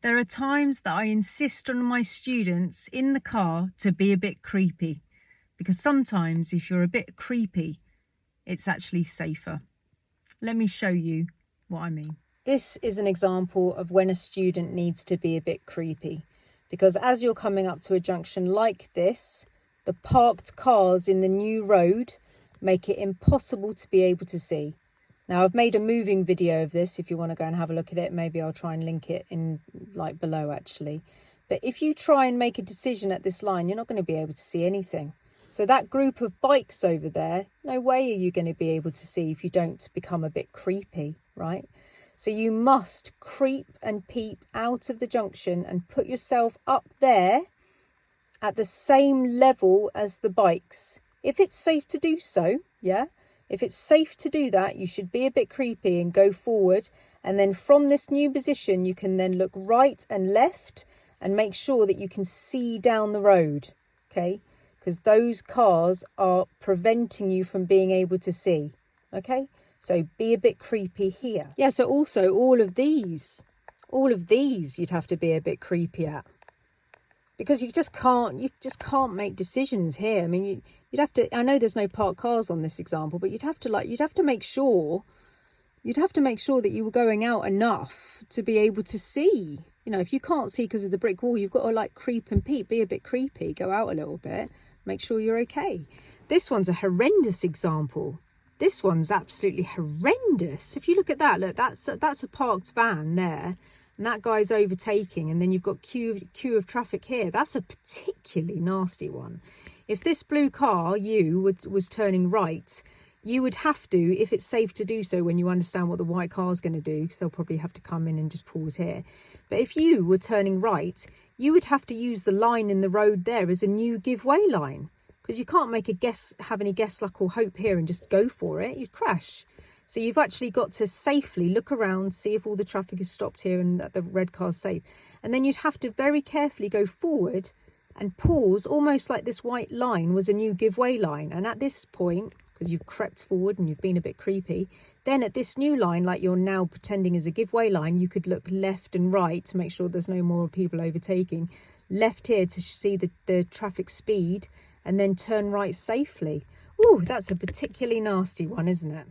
There are times that I insist on my students in the car to be a bit creepy, because sometimes if you're a bit creepy, it's actually safer. Let me show you what I mean. This is an example of when a student needs to be a bit creepy, because as you're coming up to a junction like this, the parked cars in the new road make it impossible to be able to see. Now, I've made a moving video of this. If you want to go and have a look at it, maybe I'll try and link it in like below actually. But if you try and make a decision at this line, you're not going to be able to see anything. So that group of bikes over there, no way are you going to be able to see if you don't become a bit creepy, right? So you must creep and peep out of the junction and put yourself up there at the same level as the bikes. If it's safe to do so, yeah? If it's safe to do that, you should be a bit creepy and go forward. And then from this new position, you can then look right and left and make sure that you can see down the road, okay? Because those cars are preventing you from being able to see, okay? So be a bit creepy here. Yeah, so also all of these you'd have to be a bit creepy at. Because you just can't make decisions here. I mean, you'd have to, I know there's no parked cars on this example, but you'd have to make sure that you were going out enough to be able to see. You know, if you can't see because of the brick wall, you've got to like creep and peep, be a bit creepy, go out a little bit, make sure you're okay. This one's a horrendous example. This one's absolutely horrendous. If you look at that, look, that's a parked van there. And that guy's overtaking, and then you've got queue of traffic here. That's a particularly nasty one. If this blue car, was turning right, you would have to, if it's safe to do so when you understand what the white car is going to do, because they'll probably have to come in and just pause here. But if you were turning right, you would have to use the line in the road there as a new give way line, because you can't have any guess luck or hope here and just go for it. You'd crash. So you've actually got to safely look around, see if all the traffic is stopped here and that the red car's safe. And then you'd have to very carefully go forward and pause, almost like this white line was a new give way line. And at this point, because you've crept forward and you've been a bit creepy, then at this new line, like you're now pretending is a give way line, you could look left and right to make sure there's no more people overtaking. Left here to see the traffic speed, and then turn right safely. Ooh, that's a particularly nasty one, isn't it?